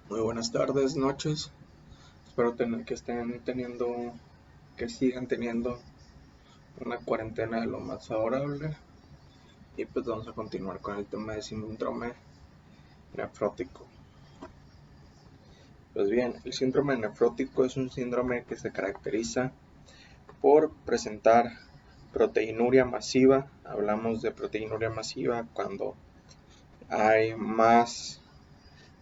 Muy buenas tardes, noches. Espero que sigan teniendo una cuarentena de lo más favorable. Y pues vamos a continuar con el tema de síndrome nefrótico. Pues bien, el síndrome nefrótico es un síndrome que se caracteriza por presentar proteinuria masiva. Hablamos de proteinuria masiva cuando hay más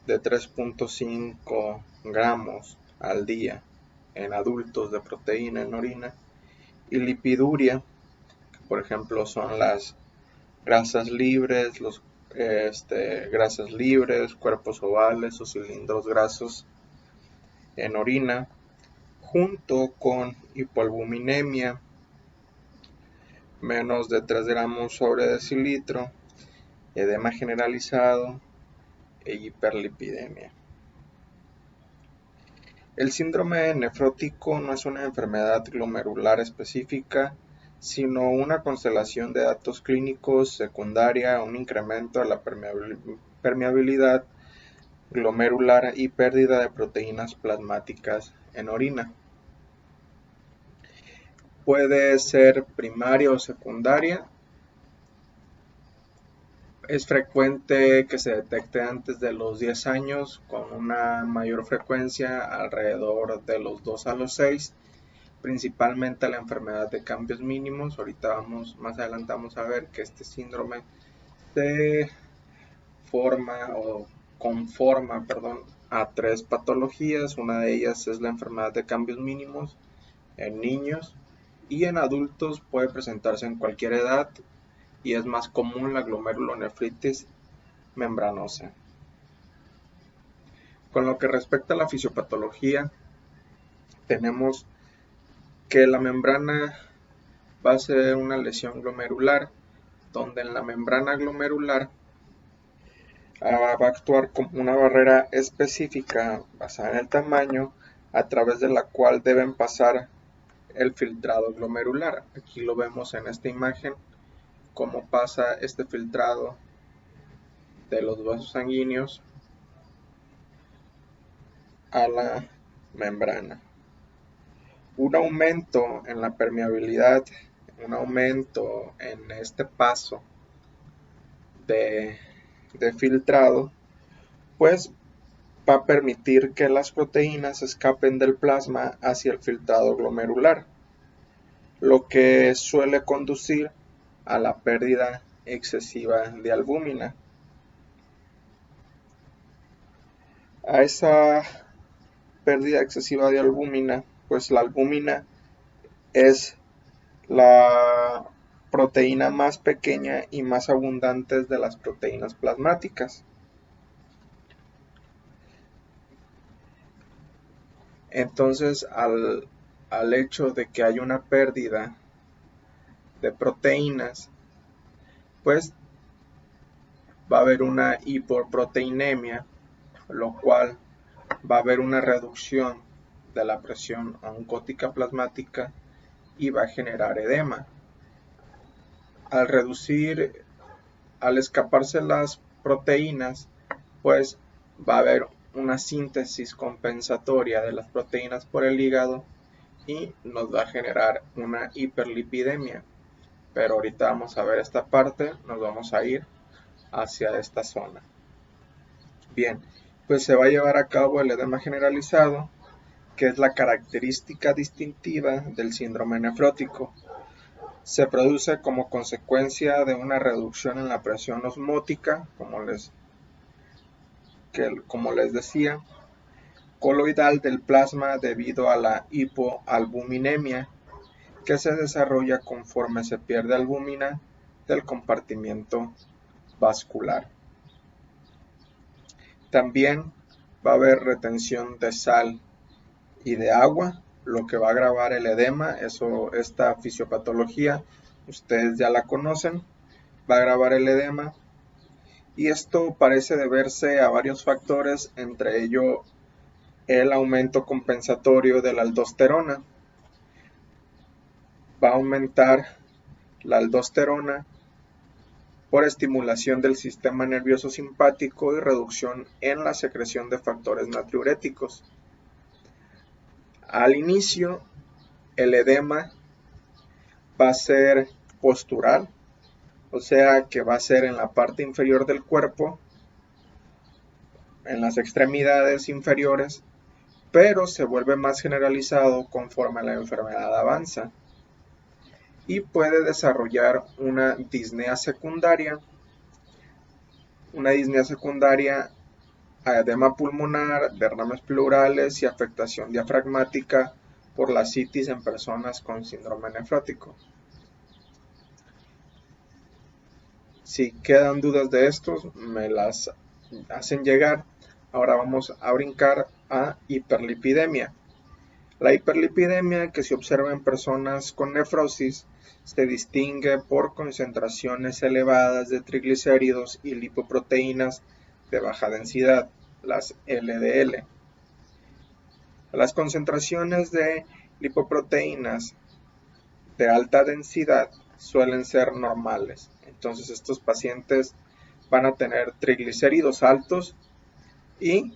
de 3.5 gramos al día en adultos de proteína en orina, y lipiduria, que por ejemplo son las grasas libres, grasas libres, cuerpos ovales o cilindros grasos en orina, junto con hipoalbuminemia, menos de 3 gramos sobre decilitro, edema generalizado e hiperlipidemia. El síndrome nefrótico no es una enfermedad glomerular específica, sino una constelación de datos clínicos secundaria a un incremento de la permeabilidad glomerular y pérdida de proteínas plasmáticas en orina. Puede ser primaria o secundaria. Es frecuente que se detecte antes de los 10 años, con una mayor frecuencia alrededor de los 2 a los 6, principalmente la enfermedad de cambios mínimos. Ahorita más adelante vamos a ver que este síndrome se conforma a 3 patologías. Una de ellas es la enfermedad de cambios mínimos en niños, y en adultos puede presentarse en cualquier edad, y es más común la glomerulonefritis membranosa. Con lo que respecta a la fisiopatología, tenemos que la membrana va a ser una lesión glomerular, donde en la membrana glomerular va a actuar como una barrera específica basada en el tamaño, a través de la cual deben pasar el filtrado glomerular. Aquí lo vemos en esta imagen, cómo pasa este filtrado de los vasos sanguíneos a la membrana. Un aumento en la permeabilidad, un aumento en este paso de filtrado, pues va a permitir que las proteínas escapen del plasma hacia el filtrado glomerular, lo que suele conducir a la pérdida excesiva de albúmina. A esa pérdida excesiva de albúmina, pues la albúmina es la proteína más pequeña y más abundante de las proteínas plasmáticas. Entonces, al hecho de que hay una pérdida de proteínas, pues va a haber una hipoproteinemia, lo cual va a haber una reducción de la presión oncótica plasmática y va a generar edema. Al escaparse las proteínas, pues va a haber una síntesis compensatoria de las proteínas por el hígado y nos va a generar una hiperlipidemia. Pero ahorita vamos a ver esta parte, nos vamos a ir hacia esta zona. Bien, pues se va a llevar a cabo el edema generalizado, que es la característica distintiva del síndrome nefrótico. Se produce como consecuencia de una reducción en la presión osmótica, como les decía, coloidal del plasma debido a la hipoalbuminemia, que se desarrolla conforme se pierde albúmina del compartimiento vascular. También va a haber retención de sal y de agua, lo que va a agravar el edema. Esta fisiopatología ustedes ya la conocen, va a agravar el edema, y esto parece deberse a varios factores, entre ellos el aumento compensatorio de la aldosterona. Va a aumentar la aldosterona por estimulación del sistema nervioso simpático y reducción en la secreción de factores natriuréticos. Al inicio, el edema va a ser postural, o sea que va a ser en la parte inferior del cuerpo, en las extremidades inferiores, pero se vuelve más generalizado conforme la enfermedad avanza y puede desarrollar una disnea secundaria a edema pulmonar, derrames pleurales y afectación diafragmática por la ascitis en personas con síndrome nefrótico. Si quedan dudas de estos, me las hacen llegar. Ahora vamos a brincar a hiperlipidemia. La hiperlipidemia, que se observa en personas con nefrosis, se distingue por concentraciones elevadas de triglicéridos y lipoproteínas de baja densidad, las LDL. Las concentraciones de lipoproteínas de alta densidad suelen ser normales. Entonces estos pacientes van a tener triglicéridos altos y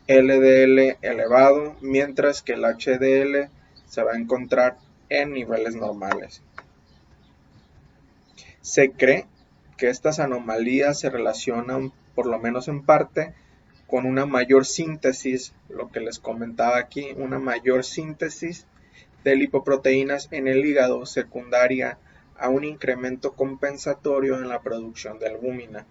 LDL elevado, mientras que el HDL se va a encontrar en niveles normales. Se cree que estas anomalías se relacionan, por lo menos en parte, con una mayor síntesis, lo que les comentaba aquí, una mayor síntesis de lipoproteínas en el hígado secundaria a un incremento compensatorio en la producción de albúmina.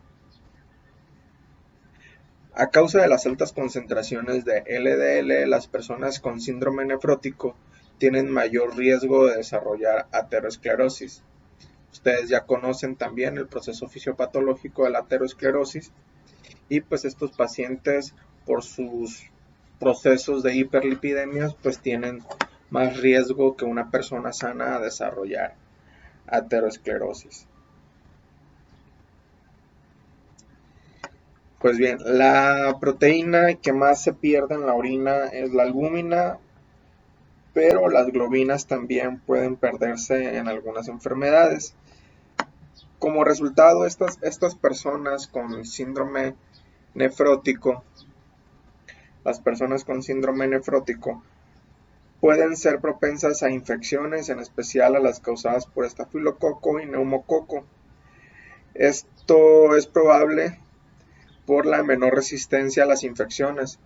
A causa de las altas concentraciones de LDL, las personas con síndrome nefrótico tienen mayor riesgo de desarrollar aterosclerosis. Ustedes ya conocen también el proceso fisiopatológico de la aterosclerosis y pues estos pacientes por sus procesos de hiperlipidemias pues tienen más riesgo que una persona sana a desarrollar aterosclerosis. Pues bien, la proteína que más se pierde en la orina es la albúmina, pero las globinas también pueden perderse en algunas enfermedades. Como resultado, estas personas con síndrome nefrótico, pueden ser propensas a infecciones, en especial a las causadas por estafilococo y neumococo. Esto es probable por la menor resistencia a las infecciones.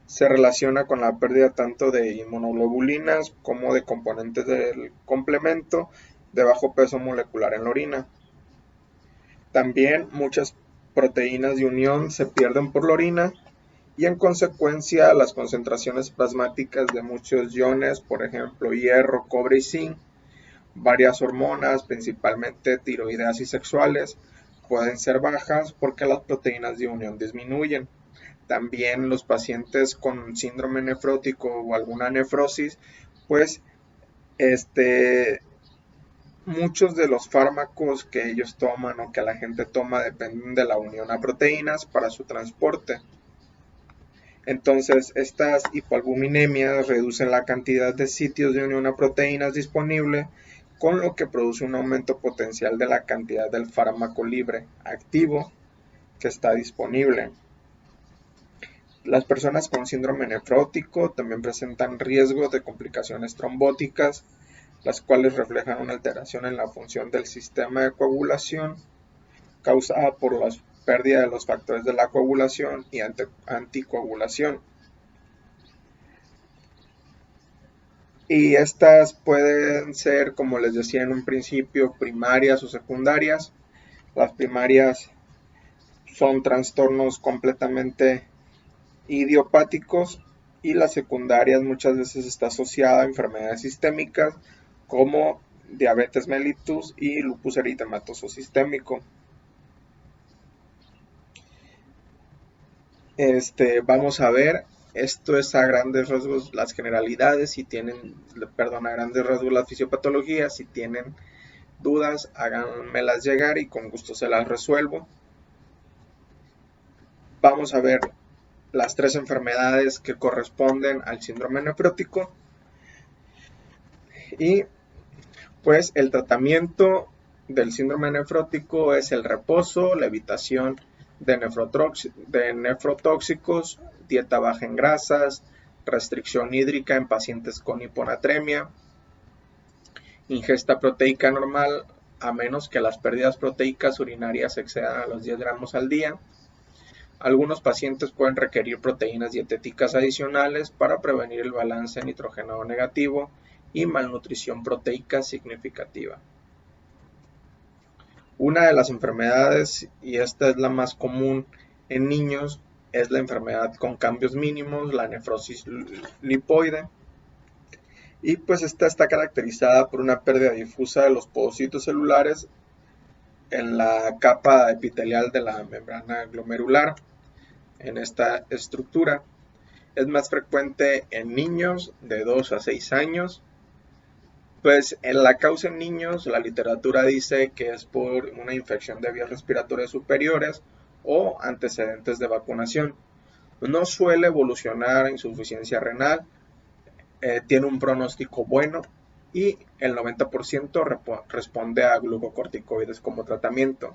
Se relaciona con la pérdida tanto de inmunoglobulinas como de componentes del complemento de bajo peso molecular en la orina. También muchas proteínas de unión se pierden por la orina y en consecuencia las concentraciones plasmáticas de muchos iones, por ejemplo hierro, cobre y zinc, varias hormonas, principalmente tiroideas y sexuales, pueden ser bajas porque las proteínas de unión disminuyen. También los pacientes con síndrome nefrótico o alguna nefrosis, pues muchos de los fármacos que ellos toman o que la gente toma dependen de la unión a proteínas para su transporte. Entonces, estas hipoalbuminemias reducen la cantidad de sitios de unión a proteínas disponible, con lo que produce un aumento potencial de la cantidad del fármaco libre activo que está disponible. Las personas con síndrome nefrótico también presentan riesgo de complicaciones trombóticas, las cuales reflejan una alteración en la función del sistema de coagulación causada por la pérdida de los factores de la coagulación y anticoagulación. Y estas pueden ser, como les decía en un principio, primarias o secundarias. Las primarias son trastornos completamente idiopáticos y las secundarias muchas veces está asociada a enfermedades sistémicas como diabetes mellitus y lupus eritematoso sistémico. Vamos a ver, esto es a grandes rasgos las generalidades, a grandes rasgos las fisiopatologías. Si tienen dudas, háganmelas llegar y con gusto se las resuelvo. Vamos a ver las 3 enfermedades que corresponden al síndrome nefrótico y pues el tratamiento del síndrome nefrótico es el reposo, la evitación de nefrotóxicos, dieta baja en grasas, restricción hídrica en pacientes con hiponatremia, ingesta proteica normal a menos que las pérdidas proteicas urinarias excedan a los 10 gramos al día. Algunos pacientes pueden requerir proteínas dietéticas adicionales para prevenir el balance nitrógeno negativo y malnutrición proteica significativa. Una de las enfermedades, y esta es la más común en niños, es la enfermedad con cambios mínimos, la nefrosis lipoide. Y pues esta está caracterizada por una pérdida difusa de los podocitos celulares en la capa epitelial de la membrana glomerular. En esta estructura es más frecuente en niños de 2 a 6 años. Pues en la causa en niños, la literatura dice que es por una infección de vías respiratorias superiores o antecedentes de vacunación. No suele evolucionar a insuficiencia renal, tiene un pronóstico bueno y el 90% responde a glucocorticoides como tratamiento.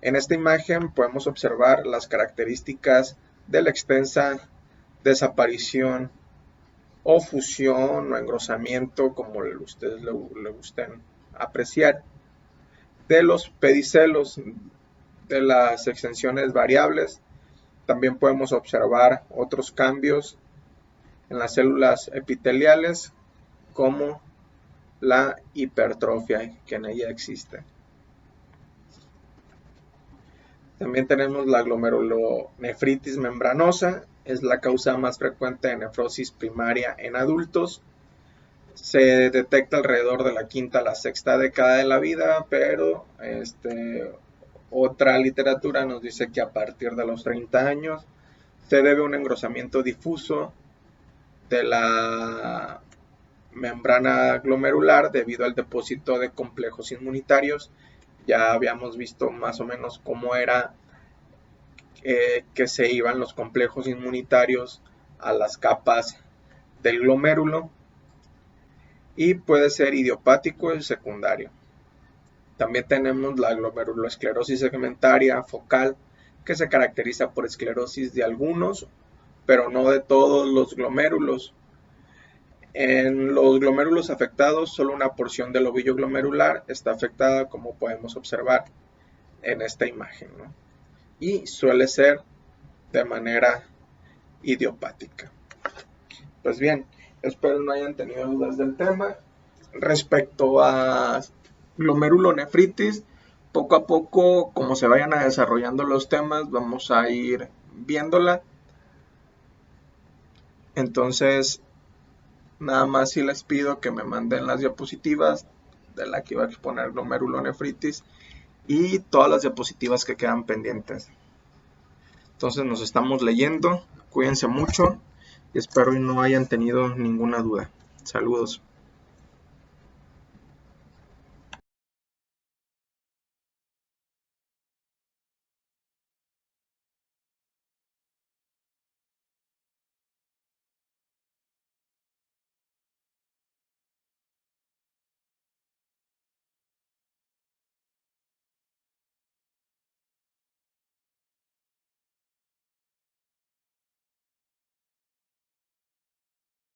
En esta imagen podemos observar las características de la extensa desaparición o fusión o engrosamiento, como ustedes le gusten apreciar, de los pedicelos de las extensiones variables. También podemos observar otros cambios en las células epiteliales, como la hipertrofia que en ella existe. También tenemos la glomerulonefritis membranosa, es la causa más frecuente de nefrosis primaria en adultos. Se detecta alrededor de la quinta a la sexta década de la vida, pero otra literatura nos dice que a partir de los 30 años se debe a un engrosamiento difuso de la membrana glomerular debido al depósito de complejos inmunitarios. Ya habíamos visto más o menos cómo era que se iban los complejos inmunitarios a las capas del glomérulo, y puede ser idiopático y secundario. También tenemos la glomerulosclerosis segmentaria focal, que se caracteriza por esclerosis de algunos, pero no de todos los glomérulos. En los glomérulos afectados, solo una porción del ovillo glomerular está afectada, como podemos observar en esta imagen, ¿no? Y suele ser de manera idiopática. Pues bien, espero no hayan tenido dudas del tema. Respecto a glomerulonefritis, poco a poco, como se vayan desarrollando los temas, vamos a ir viéndola. Entonces, nada más si les pido que me manden las diapositivas de la que iba a exponer glomerulonefritis y todas las diapositivas que quedan pendientes. Entonces nos estamos leyendo, cuídense mucho y espero no hayan tenido ninguna duda. Saludos.